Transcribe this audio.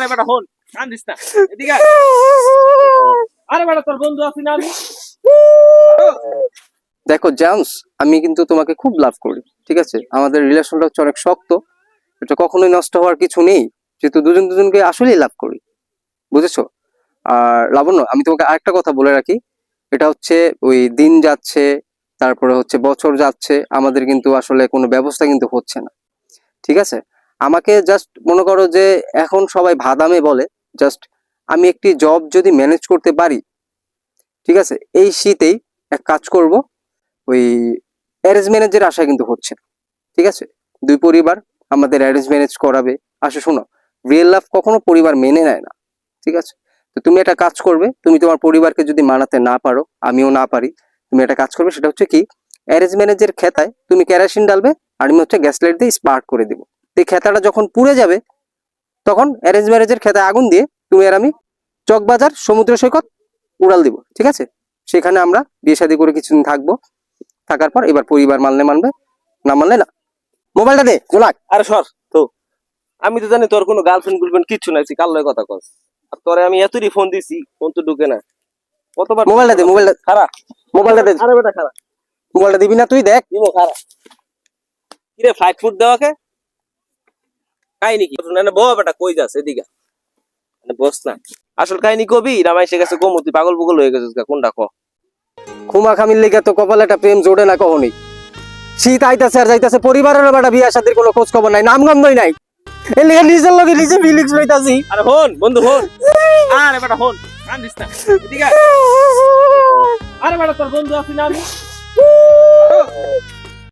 আরে বেটা হন, কান্দিস না, এদিকে আয়। আরে বেটা তোর বন্ধু আছি না আমি। দেখো জামস, আমি কিন্তু তোমাকে খুব লাভ করি, ঠিক আছে? আমাদের রিলেশনটা হচ্ছে অনেক শক্ত, এটা কখনোই নষ্ট হওয়ার কিছু নেই, যেহেতু দুজন দুজনকে আসলেই লাভ করি, বুঝেছো? আর লাবণ্য, আমি তোমাকে আরেকটা কথা বলে রাখি, এটা হচ্ছে ওই দিন যাচ্ছে, তারপরে হচ্ছে বছর যাচ্ছে, আমাদের কিন্তু আসলে কোনো ব্যবস্থা কিন্তু হচ্ছে না, ঠিক আছে? আমাকে জাস্ট মনে করো যে এখন সবাই ভাদামে বলে, জাস্ট আমি একটি জব যদি ম্যানেজ করতে পারি, ঠিক আছে, এই শীতেই এক কাজ করব, ওই অ্যারেঞ্জ ম্যারেজের আশা কিন্তু হচ্ছে না, ঠিক আছে? দুই পরিবার আমাদের অ্যারেঞ্জ ম্যারেজ করাবে। আসলে শোনো, রিয়েল লাভ কখনো পরিবার মেনে নেয় না, ঠিক আছে? তো তুমি একটা কাজ করবে, তুমি তোমার পরিবারকে যদি মানাতে না পারো, আমিও না পারি, তুমি একটা কাজ করবে, সেটা হচ্ছে কি, অ্যারেঞ্জ ম্যারেজের খেতায় তুমি কেরোসিন ডালবে, আর আমি হচ্ছে গ্যাস লাইট দিয়ে স্পার্ক করে দিব। এই খেতাটা যখন পুড়ে যাবে, তখন অ্যারেঞ্জ ম্যারেজের খেতায় আগুন দিয়ে তুমি আর আমি চকবাজার সমুদ্র সৈকত উড়াল দিব, ঠিক আছে? সেখানে আমরা বিয়ে শাদী করে কিছুদিন থাকবো, থাকার পর এবার পরিবার মানলে মানবে, না মানলে না। মোবাইলটা দে গোলাক। আরে সর তো, আমি তো জানি তোর কোনো গার্লফ্রেন্ড গুলফ্রেন্ড কিচ্ছু নাই, কার লয় কথা কস। আর তোরে আমি এতই ফোন দিছি, ফোন তো ঢুকে না। কতবার মোবাইলটা দে, মোবাইলটা, খারাপ, মোবাইলটা দে, আরে বেটা খারাপ, মোবাইলটা দিবি না তুই? দেখ দিব খারাপ। কিরে ফ্লাইট ফুড দেওয়াকে কাহিনী কি? বো বেটা, কই যাস? এদিকে বস না, আসল কাহিনী কবি রামাইশে গেছে গোমতি, পাগল পুগল হয়ে গেছিস, কোনটা ক? খুমা খামির লেগে তো কপালে একটা প্রেম জোড়ে না কখনই। শীত আইতাছে আর যাইতাছে, পরিবারের বেটা বিয়া শাদীর কোনো খোঁজ খবর নাই, নামগন্ধই নাই, এর লিগে নিজের লগে নিজে ফিলিংস লইতাছি। আরে হন বন্ধু হন, আরে বেটা হন, কান্দিস না, এদিকে আয়। আরে বেটা তোর বন্ধু আছি না আমি।